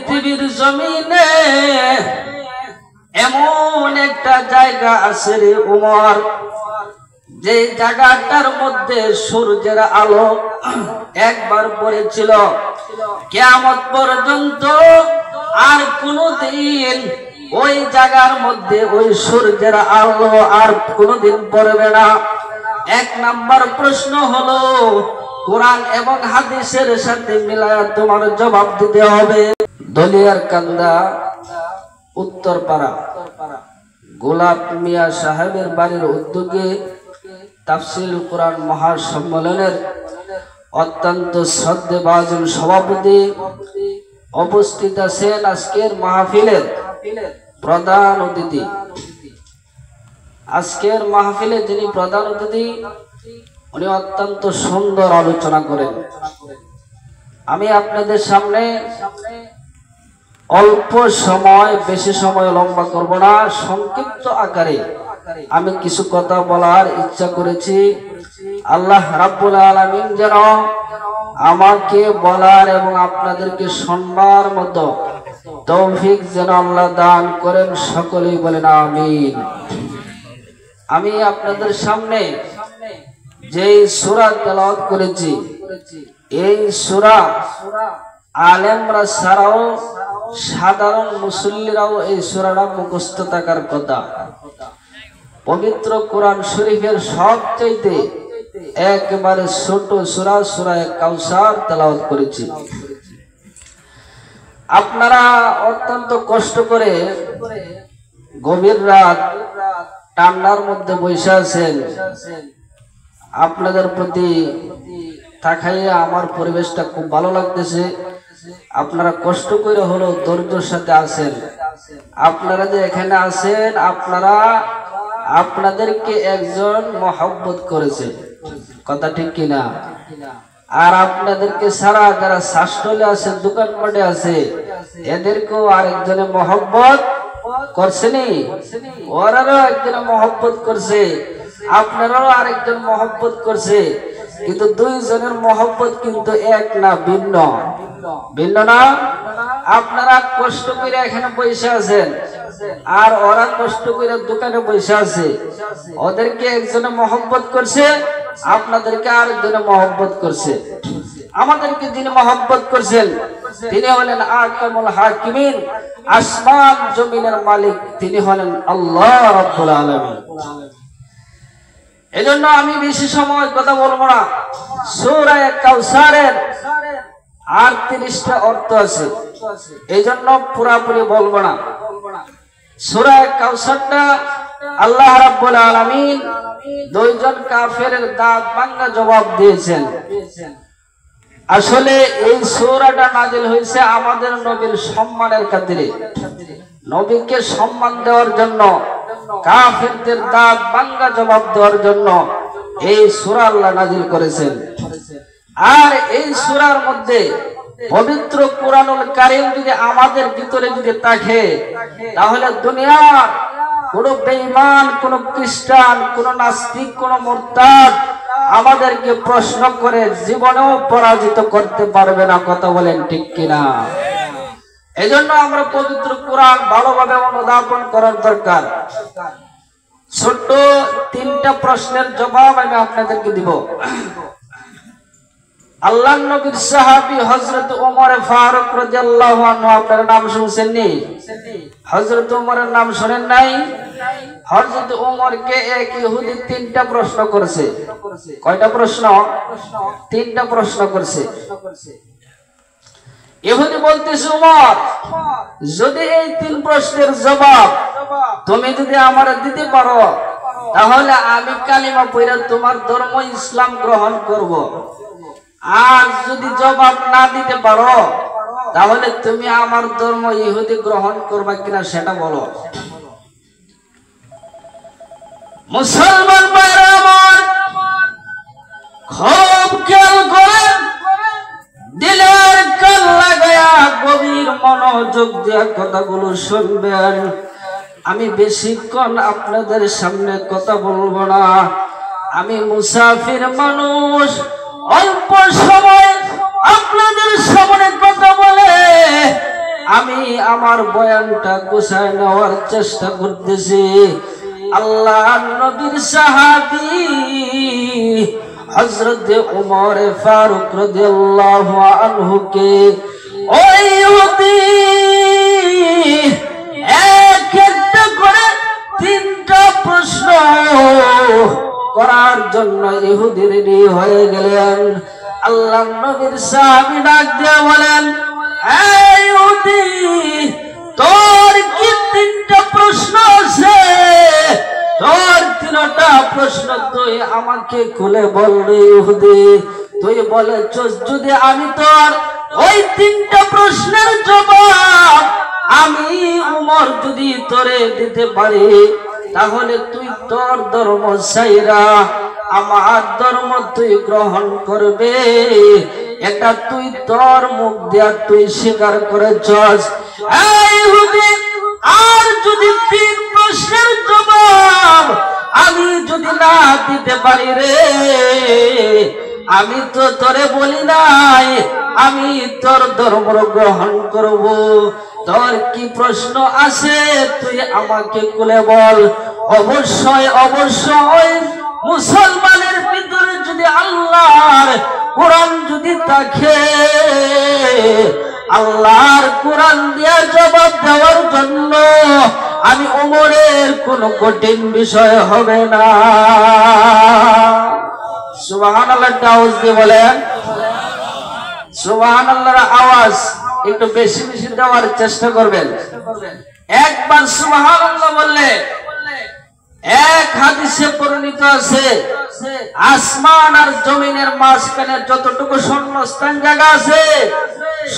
পৃথিবীর জমিনে এমন একটা জায়গা আছে রে উমর, যে জায়গাটার মধ্যে সূর্যের আলো একবার পড়েছিল, কিয়ামত পর্যন্ত আর কোনদিন ওই জায়গার মধ্যে ওই সূর্যের আলো আর কোনদিন পড়বে না। এক নাম্বার প্রশ্ন হলো, কোরআন এবং হাদিসের সাথে মিলায়া তোমার জবাব দিতে হবে। দলিয়ার কান্দা উত্তরপাড়া গোলাপ মিয়া সাহেবের বাড়ির উদ্যোগে তাফসীরুল কোরআন মহাসম্মেলনের অত্যন্ত শ্রদ্ধেভাজন সভাপতি উপস্থিত আছেন আজকের মাহফিলের প্রধান অতিথি। আজকের মাহফিলে যিনি প্রধান অতিথি, উনি অত্যন্ত সুন্দর আলোচনা করেন। আমি আপনাদের সামনে অল্প সময়, বেশি সময় লম্বা করব না, সংক্ষিপ্ত আকারে আমি কিছু কথা বলার ইচ্ছা করেছি। আল্লাহ রাব্বুল আলামিন যেন আমাকে বলার এবং আপনাদেরকে শুনবার মতো তৌফিক যেন আল্লাহ দান করেন, সকলেই বলেন আমিন। আমি আপনাদের সামনে যে সূরা তেলাওয়াত করেছি, এই সূরা আলেমরা ছাড়াও সাধারণ মুসল্লিরাও এই সূরাটা মুখস্থ থাকার কথা। পবিত্র কোরআন শরীফের সবচেয়ে একেবারে ছোট সূরা সূরা কাউসার তেলাওয়াত করেছি। আপনারা অত্যন্ত কষ্ট করে গভীর রাত ঠান্ডার মধ্যে বসে আছেন। আপনাদের প্রতি তাকাইয়া আমার পরিবেশটা খুব ভালো লাগতেছে। আপনারা কষ্ট করে হলো ধৈর্যের সাথে আছেন। আপনারা যে এখানে আছেন, আপনাদেরকে একজন মহব্বত করেছে, কথা ঠিক কিনা? আর আপনাদেরকে ছাড়া যারা শাসটলে আছে, দোকানপাটে আছে, এদেরকেও আরেকজনে মহব্বত করছেনি, ওরাও একজনে মহব্বত করছে, আপনারাও আরেকজন মহব্বত করছে। কিন্তু দুইজনের মহব্বত কিন্তু এক না, ভিন্ন ভিন্ন না। আপনারা কষ্ট করে এখানে বসে আছেন, আর ওরা কষ্ট করে দোকানে বসে আছে। ওদেরকে একজনে মহব্বত করছে, আপনাদেরকে আরেকজনে মহব্বত করছে। আমাদেরকে যিনি মহব্বত করছেন তিনি হলেন আহকামুল হাকিমিন, আসমান জমিনের মালিক, তিনি হলেন আল্লাহ রাব্বুল আলামিন। এজন্য আমি বেশি সময় কথা বলবো না। সূরা কাউসারের 38টা অর্থ আছে, এইজন্য পুরাপুরি বলবো না। সূরা কাউসারটা আল্লাহ রাব্বুল আলামিন দুইজন কাফেরের দাঁত ভাঙা জবাব দিয়েছেন। আসলে এই সূরাটা নাজিল হয়েছে আমাদের নবীর সম্মানের খাতিরে, নবীকে সম্মান দেওয়ার জন্য, কাফেরদের দাঁত ভাঙা জবাব দেওয়ার জন্য এই সূরা আল্লাহ নাজিল করেছেন। আর এই সূরার মধ্যে পবিত্র কুরআনুল কারীম যদি আমাদের ভিতরে যদি থাকে, তাহলে দুনিয়ার কোন বেঈমান, কোন খ্রিস্টান, কোন নাস্তিক, কোন মুরতাদ আমাদেরকে প্রশ্ন করে জীবনেও পরাজিত করতে পারবে না। কথা বলেন ঠিক কিনা? এজন্য আমরা পবিত্র কোরআন ভালোভাবে অনুধাবন করার দরকার। ছোট্ট 3টা প্রশ্নের জবাব আমি আপনাদেরকে দিব। আল্লাহর নবীর সাহাবী হযরত ওমর ফারুক রাদিয়াল্লাহু আনহু, আপনারা নাম শুনছেন নি? হযরত ওমরের নাম শুনেন নাই? হযরত ওমরকে এক ইহুদি 3টা প্রশ্ন করেছে। কয়টা প্রশ্ন? 3টা প্রশ্ন করেছে। ইহুদি বলতেছে, ওমর, যদি এই 3 প্রশ্নের জবাব তুমি যদি আমারে দিতে পারো, তাহলে আমি কালিমা পড়ে তোমার ধর্ম ইসলাম গ্রহণ করব। আর যদি জবাব না দিতে পারো, তাহলে তুমি আমার ধর্ম ইহুদি গ্রহণ করবা কিনা সেটা বলো। মুসলমান ভাইরা আমার, খুব খেয়াল করেন, দিলের কান লাগায়া গভীর মনোযোগ দিয়ে কথাগুলো শুনবেন। আমি বেশিক্ষণ আপনাদের সামনে কথা বলবো না। আমি মুসাফির মানুষ, অল্প সময় আপনাদের সামনে কথা বলে আমার বয়ানটা গুছায় নেওয়ার চেষ্টা করতেছি। আল্লাহ নবীর সাহাবী হযরত ওমর ফারুক রাদিয়াল্লাহু আনহু কে ওই ইহুদি একটা করে তিনটা প্রশ্ন করার জন্য ইহুদি রেডি হয়ে গেলেন। আল্লাহ নবীর সাহাবী ডাক দিয়ে বলেন, এই ইহুদি, তোর কি তিনটা প্রশ্ন আছে? তোর তিনটা প্রশ্ন তুই আমাকে খুলে বল রে ইহুদি। তুই বলেছিস যদি আমি তোর ওই তিনটা প্রশ্নের জবাব আমি উমর যদি তোরে দিতে পারি, তাহলে তুই তোর ধর্ম ছাইরা আমার ধর্ম তুই গ্রহণ করবে। এটা তুই তোর মুখ দিয়া তুই স্বীকার করেছস। এই ইহুদি, আর যদি তিন প্রশ্নের জবাব আমি যদি না দিতে পারি রে, আমি তো তোরে বলি নাই আমি তোর ধর্ম গ্রহণ করব। তোর কি প্রশ্ন আছে তুই আমাকে খুলে বল। অবশ্যই অবশ্যই মুসলমানের ভিতরে যদি আল্লাহর কোরআন যদি থাকে, আল্লাহর কোরআন দিয়া জবাব দেওয়ার জন্য আমি ওমরের কোনো কঠিন বিষয় হবে না। সুবহানাল্লাহ, আওয়াজ দিয়ে বলেন সুবহানাল্লাহর আওয়াজ একটু বেশি বেশি দেওয়ার চেষ্টা করবেন। একবার সুবহানাল্লাহ বললে এক হাদিসে বর্ণিত আছে, আসমান আর জমিনের মাঝখানে যতটুকু শূন্যস্থান জায়গা আছে,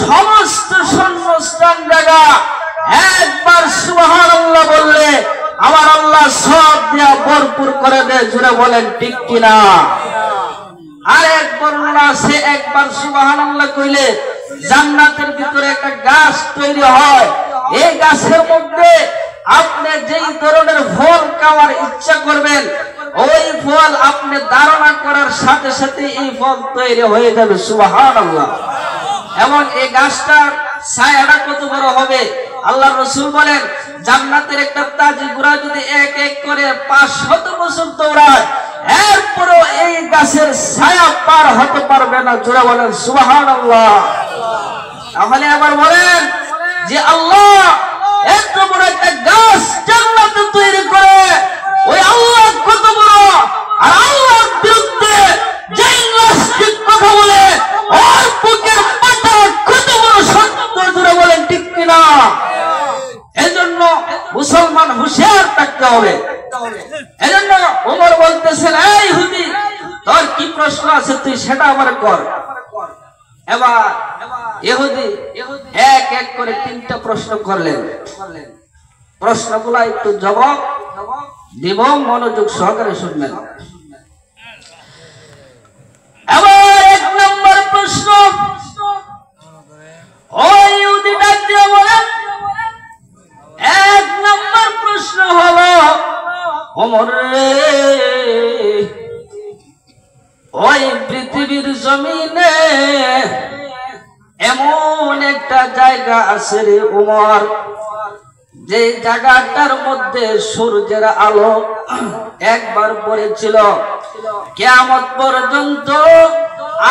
সমস্ত শূন্যস্থান জায়গা একবার সুবহানাল্লাহ বললে আমার আল্লাহ সব দিয়া ভরপুর করে দেয়। জুড়ে বলেন ঠিক কিনা? আর এক বর্ণনা আছে, একবার সুবহানাল্লাহ কইলে জান্নাতের ভিতরে একটা গাছ তৈরি হয়। এই গাছের মধ্যে আপনি যেই ধরনের ফল খাওয়ার ইচ্ছা করবেন, ওই ফল আপনি ধারণা করার সাথে সাথে এই ফল তৈরি হয়ে যাবে। সুবহানাল্লাহ। এবং এই গাছটার ছায়াটা কত বড় হবে? আল্লাহ রাসূল বলেন, জান্নাতের একটা তাজি ঘোড়া যদি এক এক করে 500 বছর দৌড়ায়, এরপরও এই গাছের ছায়া পার হতে পারবে না। জোরে বলেন সুবহানাল্লাহ। তাহলে আবার বলেন যে আল্লাহ এত বড় একটা গাছ জান্নাতে তৈরি করে, ওই আল্লাহ কত বড়! আর আল্লাহর বিরুদ্ধে যেই নাস্তিক কথা বলে ওর বুকের পাটা কত বড় সত্য! জোরে বলেন ঠিক কিনা? এজন্য মুসলমান হুঁশিয়ার থাকতে হবে। এজন্য ওমর বলতেছেন, এই ইহুদি, তোর কি প্রশ্ন আছে তুই সেটা আমার কর। এবার ইহুদি এক এক করে তিনটা প্রশ্ন করলেন। প্রশ্নগুলা একটু জবাব দিব, মনোযোগ সহকারে শুনবেন। এবার এক নম্বর প্রশ্ন, ওই ইহুদি ডাক দিয়ে বলেন, এক নম্বর প্রশ্ন হলো, ওমর রে, ওই পৃথিবীর জমিনে এমন একটা জায়গা আছে রে ওমর, যে জায়গাটার মধ্যে সূর্যের আলো একবার পড়েছিল, কিয়ামত পর্যন্ত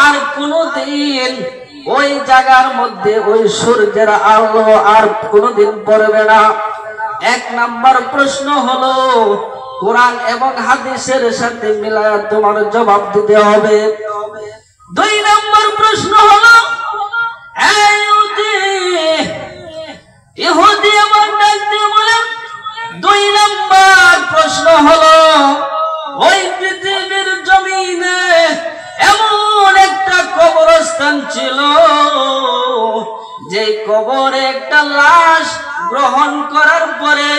আর কোনদিন ওই জায়গার মধ্যে ওই সূর্যের আলো আর কোনদিন পড়বে না। এক নাম্বার প্রশ্ন হলো, কোরআন এবং হাদিসের সাথে মিলায়া তোমার জবাব দিতে হবে। দুই নম্বর প্রশ্ন হলো, ইহুদি আমার ডাক দিয়ে বলেন, দুই নম্বর প্রশ্ন হলো, ওই পৃথিবীর জমিনে এমন একটা কবরস্থান ছিল, যে কবরে একটা লাশ গ্রহণ করার পরে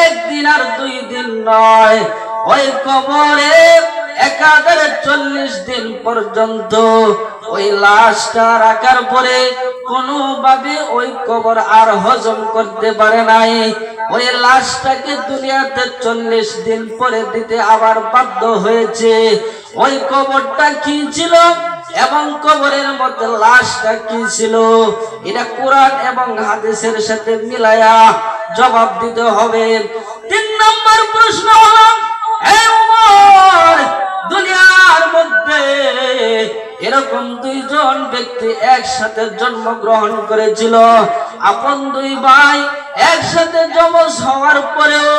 একদিন আর 2 দিন নয়, ওই কবরে একাধারে 40 দিন পর্যন্ত ওই লাশটা রাখার পরে কোনোভাবে ওই কবর আর হজম করতে পারে নাই। ওই লাশটাকে দুনিয়াতে 40 দিন পরে দিতে আবার বাধ্য হয়েছে। ওই কবরটা কি ছিল? এবং কবরের মধ্যে লাশটা কি ছিল, এটা কোরআন এবং হাদিসের সাথে মিলায়া জবাব দিতে হবে। 3 নম্বর প্রশ্ন হলো, হে উমর, দুনিয়ার মধ্যে এরকম 2 জন ব্যক্তি একসাথে জন্মগ্রহণ করেছিল, আপন 2 ভাই একসাথে যমজ হওয়ার পরেও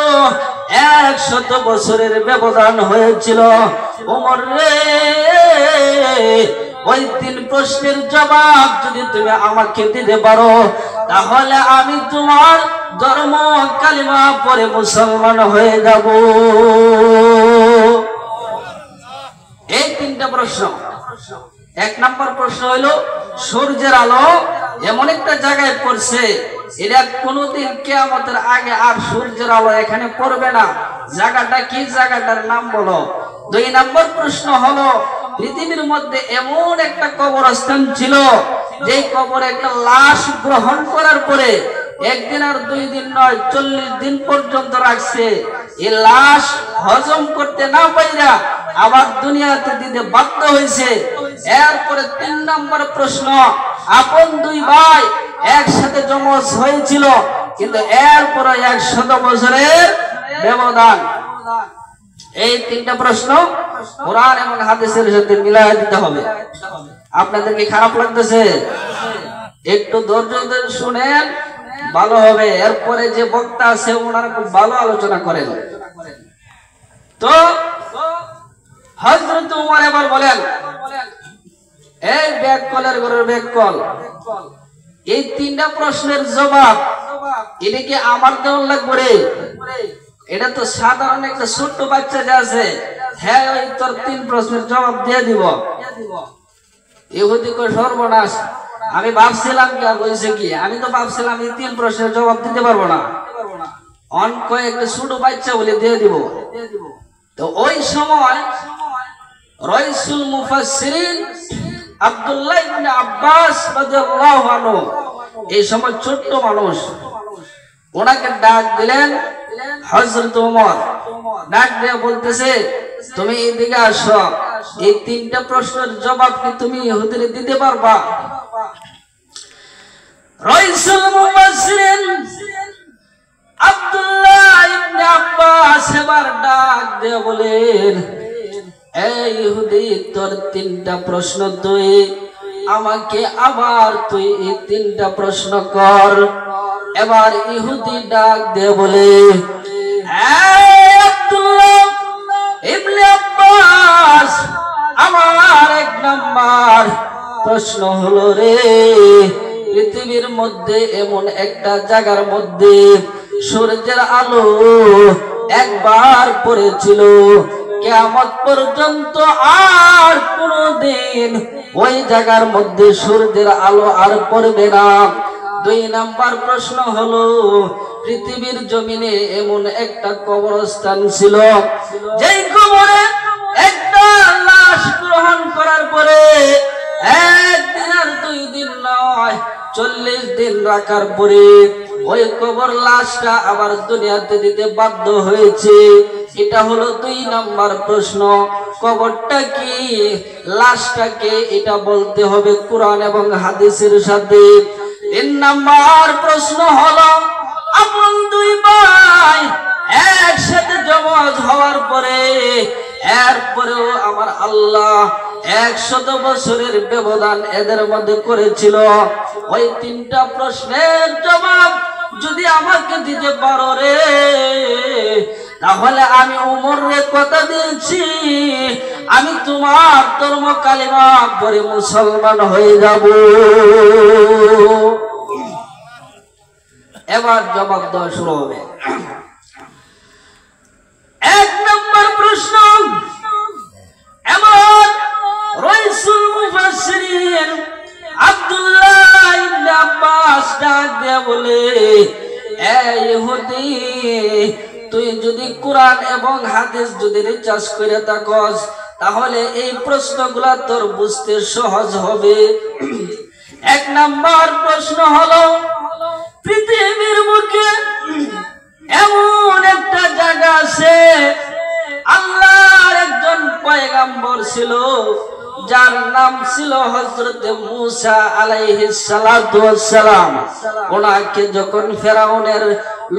100 বছরের ব্যবধান হয়েছিল। ওমর রে, ওই 3 প্রশ্নের জবাব যদি তুমি আমাকে দিতে পারো, তাহলে আমি তোমার ধর্ম কালিমা পড়ে মুসলমান হয়ে যাব। এই 3টা প্রশ্ন। 1 নম্বর প্রশ্ন হইল, সূর্যের আলো এমন একটা জায়গায় পড়ছে, এটা কোনদিন কিয়ামতের আগে আর সূর্যের আলো এখানে পড়বে না, জায়গাটা কি, জায়গাটার নাম বলো। 2 নম্বর প্রশ্ন হলো, পৃথিবীর মধ্যে এমন একটা কবরস্থান ছিল, যে কবরে একটা লাশ গ্রহণ করার পরে 1 দিন আর 2 দিন নয়, 40 দিন পর্যন্ত রাখছে। এই লাশ হজম করতে না পাইরা আবার দুনিয়াতে দিতে বাধ্য হয়েছে। এরপরে 3 নম্বর প্রশ্ন, আপন 2 ভাই একসাথে যমজ হয়েছিল, কিন্তু এরপরে 100 বছরের ব্যবধান। এই 3টা প্রশ্ন কোরআন এবং হাদিসের সাথে মিলায় দিতে হবে। আপনাদের কি খারাপ লাগতেছে? একটু ধৈর্য ধরে শুনেন, ভালো হবে। এরপরে যে বক্তা আছে ওনারা খুব ভালো আলোচনা করেন। তো হযরত ওমর এবার বলেন, এই ব্যাক কলের ঘরের ব্যাক কল, এই 3টা প্রশ্নের জবাব এটা কি আমার দেওয়ার লাগবে রে? এটা তো সাধারণ একটা ছোট্ট বাচ্চা যে আছে, হ্যাঁ ওই তোর 3 প্রশ্নের জবাব দিয়ে দিব। ইহুদি কো সর্বনাশ, আমি ভাবছিলাম কি আর কইছে কি, আমি তো ভাবছিলাম এই 3 প্রশ্নের জবাব দিতে পারবো না, অঙ্ক একটা ছোট বাচ্চা বলে দিয়ে দিব। তো ওই সময় রাইসুল মুফাসসিরিন আব্দুল্লাহ ইবনে আব্বাস রাদিয়াল্লাহু আনহু, এই সময় ছোট্ট মানুষ, ওনাকে ডাক দিলেন। হযরত ওমর ডাক দিয়ে বলতেছে, তুমি এদিকে আসো, এই 3টা প্রশ্নের জবাব কি তুমি ইহুদিরে দিতে পারবা? রাইসুল মুফাসসিরিন আব্দুল্লাহ ইবনে আব্বাস এবার ডাক দিয়ে বলেন, এই ইহুদি, তোর 3টা প্রশ্ন, তুই আমাকে আবার তুই এই 3টা প্রশ্ন কর। এবার ইহুদি ডাক দিয়ে বলে, আব্দুল্লাহ ইবনে আব্বাস, আমার 1 নম্বর প্রশ্ন হলো রে, পৃথিবীর মধ্যে এমন একটা জায়গার মধ্যে সূর্যের আলো একবার পড়েছিল, কিয়ামত পর্যন্ত আর কোনদিন ওই জায়গার মধ্যে সূর্যের আলো আর পড়বে না। 2 নম্বর প্রশ্ন হলো, পৃথিবীর জমিনে এমন একটা কবরস্থান ছিল, যেই কবরে একটা লাশ গ্রহণ করার পরে 1 দিন আর 2 দিন নয়, 40 দিন রাখার পরে ওই কবর লাশটা আবার দুনিয়াতে দিতে বাধ্য হয়েছে। এটা হলো 2 নম্বর প্রশ্ন। কবরটা কি, লাশটা কে, এটা বলতে হবে কোরআন এবং হাদিসের সাথে। 3 নম্বর প্রশ্ন হলো, আপন 2 ভাই একসাথে জমজ হওয়ার পরে এরপরেও আমার আল্লাহ 100 বছরের ব্যবধান এদের মধ্যে করেছিল। ওই 3টা প্রশ্নের জবাব যদি আমাকে দিতে পারো রে, তাহলে আমি ওমরের কথা দিয়েছি, আমি তোমার ধর্ম কালিমা পড়ে মুসলমান হয়ে যাব। এবার জবাব দেওয়া শুরু হবে। 1 নম্বর প্রশ্ন, এমন রাইসুল মুফাসসিরিন আব্দুল্লাহ ইবনে আব্বাস ডাক দিয়ে বলে, এই ইহুদি, তুই যদি কোরআন এবং হাদিস যদি রিসার্চ করে থাকস, তাহলে এই প্রশ্নগুলো তোর বুঝতে সহজ হবে। 1 নম্বর প্রশ্ন হলো, পৃথিবীর বুকে এমন একটা জায়গা আছে, আল্লাহর একজন পয়গম্বর ছিল, যার নাম ছিল হযরত মূসা আলাইহিস সালাতু ওয়াস সালাম। ওনাকে যখন ফেরাউনের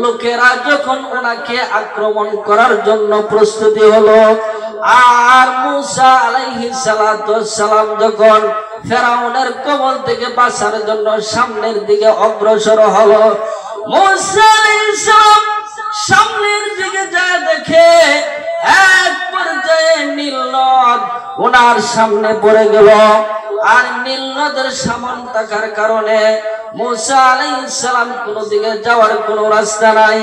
লোকেরা যখন ওনাকে আক্রমণ করার জন্য প্রস্তুতি হলো, আর মূসা আলাইহিস সালাতু ওয়াস সালাম যখন ফেরাউনের কবল থেকে বাঁচার জন্য সামনের দিকে অগ্রসর হলো, মূসা আলাইহিস সালাম সামনের দিকে যায় দেখে এক পর্যায়ে নীল নদ ওনার সামনে পড়ে গেল। আর নীল নদের সামনে থাকার কারণে মূসা আলাইহিস সালাম কোন দিকে যাওয়ার কোন রাস্তা নাই,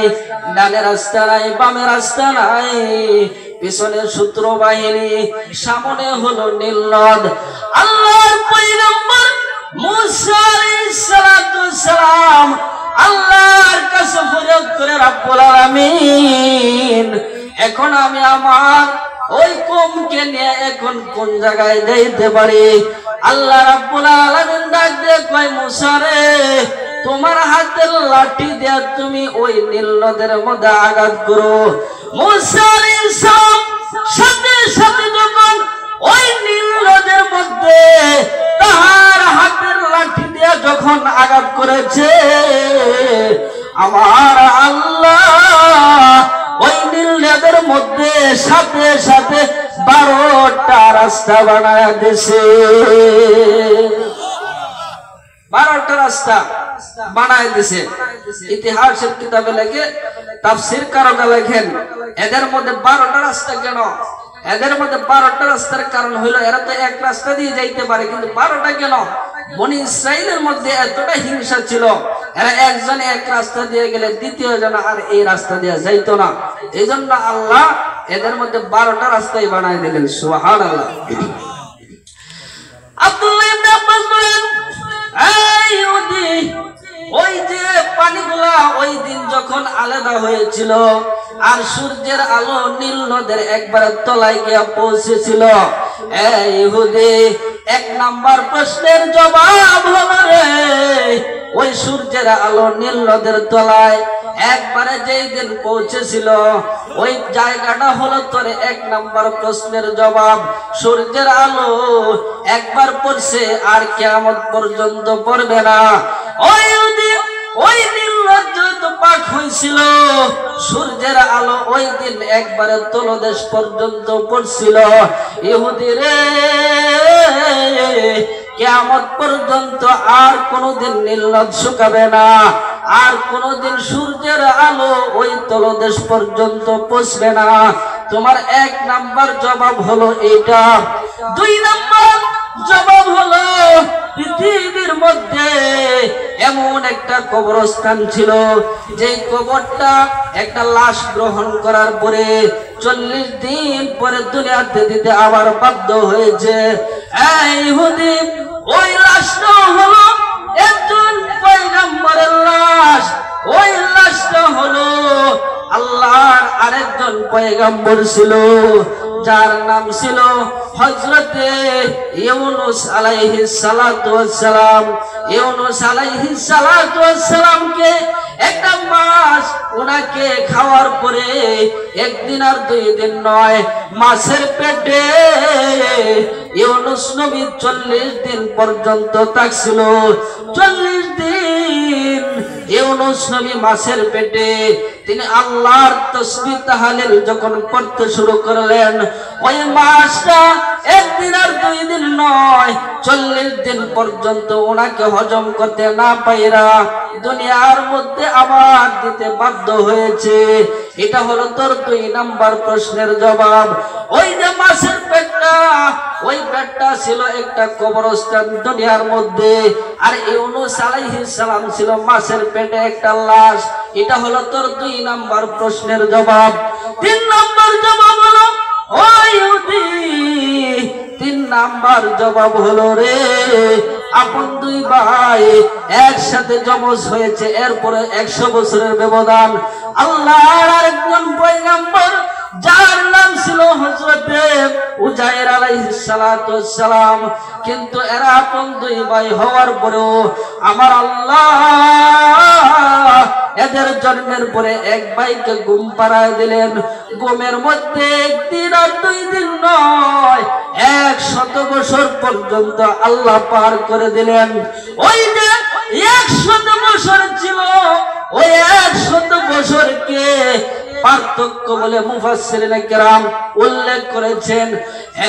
ডানে রাস্তা নাই, বামে রাস্তা নাই, পিছনে শত্রু বাহিনী, সামনে হলো নীল নদ। আল্লাহর পয়গম্বর মূসা আলাইহিস সালাম আল্লাহর কাছে ফরিয়াদ করে, রব্বুল আলামিন এখন আমি আমার ওই কওমকে নিয়ে এখন কোন জায়গায় যাইতে পারি? আল্লাহ রাব্বুল আলামিন ডাক দিয়ে কয়, মূসা রে, তোমার হাতের লাঠি দিয়ে তুমি ওই নীল নদের মধ্যে আঘাত করো। মূসা আলাইহিস সালাম সাথে সাথে যখন ওই নীল নদের মধ্যে তার হাতের লাঠি দিয়ে যখন আঘাত করেছে, আমার আল্লাহ ওই নীল নদের মধ্যে সাথে সাথে 12টা রাস্তা বানায় দিয়েছে। 12টা রাস্তা বানায় দিয়েছে। ইতিহাসের কিতাবে লেখে, তাফসীর কারণে লেখেন, এদের মধ্যে 12টা রাস্তা কেন? এদের মধ্যে 12টা রাস্তার কারণ হইল এরা তো এক রাস্তা দিয়ে যাইতে পারে, কিন্তু 12টা কেন? বনি ইসরাইলের মধ্যে এতটা হিংসা ছিল, এরা একজন এক রাস্তা দিয়ে গেলে দ্বিতীয় জন আর এই রাস্তা দিয়ে যাইতো না। এই জন্য আল্লাহ এদের মধ্যে 12টা রাস্তাই বানায় দিলেন। সুবহানাল্লাহ। আব্দুল্লাহ ইবনে আব্বাস বলেন, এই ইহুদি, ওই যে পানিগুলা ওই দিন যখন আলাদা হয়েছিল আর সূর্যের আলো নীল নদের একবারে তলায় গিয়া পৌঁছেছিল, এই ইহুদি, 1 নাম্বার প্রশ্নের জবাব হলো রে, ওই সূর্যের আলো নীল নদের তলায় একবারে যেই দিন পৌঁছেছিল ওই জায়গাটা হলো তোর 1 নাম্বার প্রশ্নের জবাব। সূর্যের আলো একবার পড়ছে আর কিয়ামত পর্যন্ত পড়বে না। ওই নীল নদ যেহেতু পাক হয়েছিল, সূর্যের আলো ওই দিন একবারে তলদেশ পর্যন্ত পড়ছিল। ইহুদি রে, কিয়ামত পর্যন্ত আর কোনদিন নীল নদ শুকাবে না, আর কোনদিন সূর্যের আলো ওই তলদেশ পর্যন্ত পৌঁছবে না। তোমার 1 নাম্বার জবাব হলো এটা। 2 নাম্বার জবাব হলো, পৃথিবীর মধ্যে এমন একটা কবরস্থান ছিল যে কবরটা একটা লাশ গ্রহণ করার পরে 40 দিন পরে দুনিয়াতে দিতে আবার বাধ্য হয়েছে। এই ইহুদি, ওই লাশটা হলো একজন পয়গম্বরের লাশ। ওই লাশটা হলো আল্লাহর আরেকজন পয়গম্বর ছিল, যার নাম ছিল হযরতে ইউনূস আলাইহিস সালাতু ওয়াস সালাম। ইউনূস আলাইহিস সালাতু ওয়াস সালামকে একটা মাছ ওনাকে খাওয়ার পরে 1 দিন আর 2 দিন নয়, মাছের পেটে ইউনূস নবী 40 দিন পর্যন্ত থাকছিল। 40 দিন ইউনূস নবী মাছের পেটে তিনি আল্লাহর তাসবিহ তাহলিল যখন পড়তে শুরু করলেন, ওই মাছটা 1 দিন আর 2 দিন নয়, 40 দিন পর্যন্ত ওনাকে হজম করতে না পাইরা দুনিয়ার মধ্যে আবার দিতে বাধ্য হয়েছে। এটা হলো তোর 2 নাম্বার প্রশ্নের জবাব। ওই যে মাছের পেটটা, ওই পেটটা ছিল একটা কবরস্থান দুনিয়ার মধ্যে, আর ইউনূস আলাইহিস সালাম ছিল মাছের পেটে একটা লাশ। এটা হলো তোর 2 নাম্বার প্রশ্নের জবাব। 3 নাম্বার জবাব হলো, ও ইহুদি, 3 নাম্বার জবাব হলো রে, আপন 2 ভাই একসাথে জমজ হয়েছে, এরপরে 100 বছরের ব্যবধান। আল্লাহর আরেকজন পয়গম্বর যার নাম ছিল হযরতে উজাইর আলাইহিস সালাতু ওয়াস সালাম, কিন্তু এরা আপন 2 ভাই হওয়ার পরেও আমার আল্লাহ এদের জন্মের পরে এক ভাইকে ঘুম পাড়ায় দিলেন। ঘুমের মধ্যে একদিন আর 2 দিন নয়, 100 বছর পর্যন্ত আল্লাহ পার করে দিলেন। ওই যে 100 বছর ছিল, ওই 100 বছরকে পার্থক্য বলে মুফাসসিরিনে কেরাম উল্লেখ করেছেন।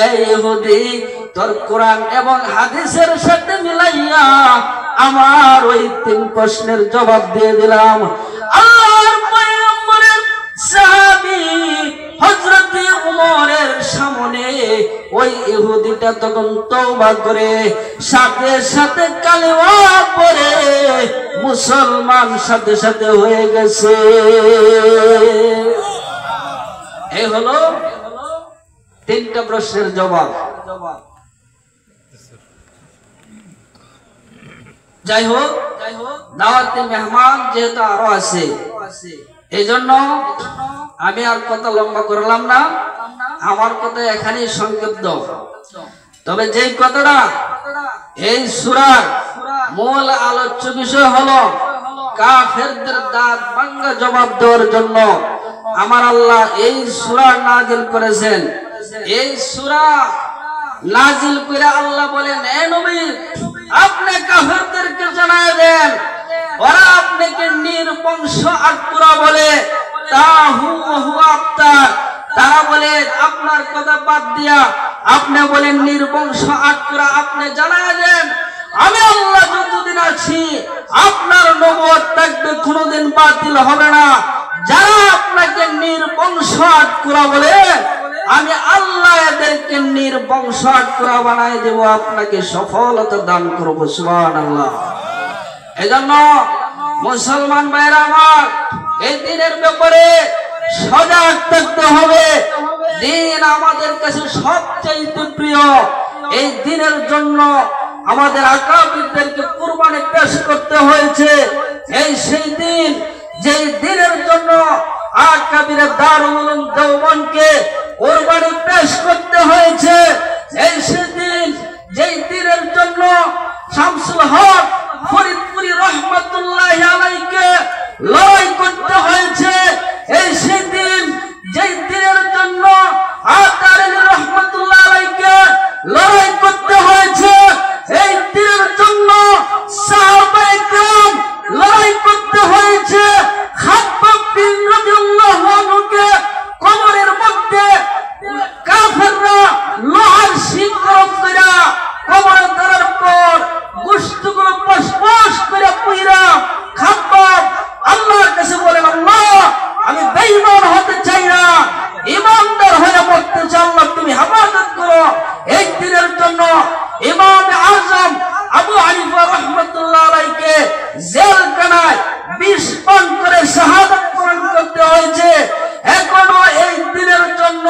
এই ইহুদি, তোর কোরআন এবং হাদিসের সাথে মিলাইয়া আমার ওই 3 প্রশ্নের জবাব দিয়ে দিলাম। আল্লাহর পয়গম্বরের সাহাবী হযরত উমরের সামনে ওই ইহুদিটা তখন তওবা করে সাথে সাথে কালেমা পড়ে মুসলমান সাথে সাথে হয়ে গেছে। এই হলো 3টা প্রশ্নের জবাব। যাই হোক, দাওয়াতি মেহমান যেহেতু আরো আছে, এই জন্য আমি আর কথা লম্বা করলাম না, আমার কথা এখানেই সংক্ষিপ্ত। তবে যেই কথাটা এই সূরার মূল আলোচ্য বিষয় হলো কাফেরদের দাঁত ভাঙা জবাব দেওয়ার জন্য আমার আল্লাহ এই সূরা নাজিল করেছেন। এই সূরা নাজিল করে আল্লাহ বলেন, এ নবী, আপনি কাফেরদেরকে জানায় দেন, ওরা আপনাকে নির্বংশ আত্মরা বলে, তারা বলে আপনার কথা বাদ দিয়া আপনি বলেন নির্বংশ আত্মরা। আপনি জানায় দেন, আমি আল্লাহ যতদিন আছি আপনার নবুয়ত থাকবে, কোনোদিন বাতিল হবে না। যারা আপনাকে নির্বংশ আত্মরা বলে, আমি আল্লাহ এদেরকে নির্বংশ আত্মরা বানাই দেব, আপনাকে সফলতা দান করব। সুবহানাল্লাহ। এজন্য মুসলমান ভাইরা আমার, এই দিনের ব্যাপারে সজাগ থাকতে হবে। দিন আমাদের কাছে সবচেয়ে প্রিয়। এই দিনের জন্য আমাদের আকাবিরদেরকে কুরবানি পেশ করতে হয়েছে। এই সেই দিন, যেই দিনের জন্য আকাবিরে দারুল উলুম দেওবন্দকে কুরবানি পেশ করতে হয়েছে। এই সেই দিন, যেই দিনের জন্য শামসুল হক ফরিদপুরি রহমাতুল্লাহি আলাইহিকে লড়াই করতে হয়েছে। এই সেই দিন, যেই দিনের জন্য আতারিল রহমাতুল্লাহি আলাইহিকে লড়াই করতে হয়েছে। এই দিনের জন্য সাহাবায়ে কেরাম লড়াই করতে হয়েছে। খাব্বাব বিন রাদিয়াল্লাহু আনহুকে কবরের মধ্যে কাফেররা লোহার শিং গরম কইরা কবরে ধরার পর গোশতগুলো পশপশ করে পুইরা খাব্বাব আল্লাহর কাছে বলেন, আল্লাহ, আমি বেঈমান হতে চাই না, ঈমানদার হয়ে মরতে চাই, আল্লাহ তুমি হেফাজত করো। এই দিনের জন্য ইমাম আযম আবু হানিফা রাহমাতুল্লাহ আলাইহিকে জেলখানায় 20 পান করে শাহাদাত বরণ করতে হয়েছে। এখনো এই দিনের জন্য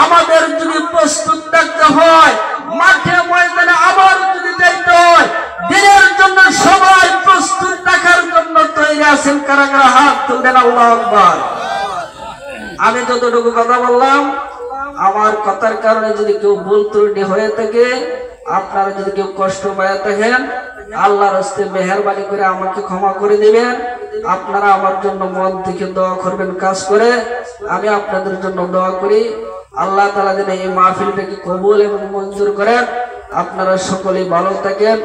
আমাদের যদি প্রস্তুত থাকতে হয়, মাঠে ময়দানে আবার যদি যাইতে হয়, দিনের জন্য সবাই প্রস্তুত থাকার জন্য তৈরি আছেন? কারা কারা হাত তুলবেন? আল্লাহু আকবার। আমি যতটুকু কথা বললাম, আমার কথার কারণে যদি কেউ ভুল ত্রুটি হয়ে থাকে, আপনারা যদি কেউ কষ্ট পায় থাকেন, আল্লাহর হস্তে মেহেরবানি করে আমাকে ক্ষমা করে দিবেন। আপনারা আমার জন্য মন থেকে দোয়া করবেন কাজ করে। আমি আপনাদের জন্য দোয়া করি, আল্লাহ তাআলা যেন এই মাহফিলটাকে কবুল এবং মঞ্জুর করেন। আপনারা সকলেই ভালো থাকেন,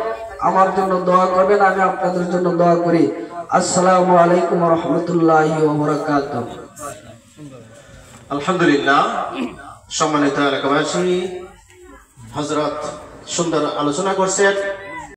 আমার জন্য দোয়া করবেন, আমি আপনাদের জন্য দোয়া করি। আসসালামু আলাইকুম ওয়া রাহমাতুল্লাহি ওয়া বারাকাতুহু। আলহামদুলিল্লাহ। সম্মানিত এলাকাবাসী, হযরত সুন্দর আলোচনা করছেন।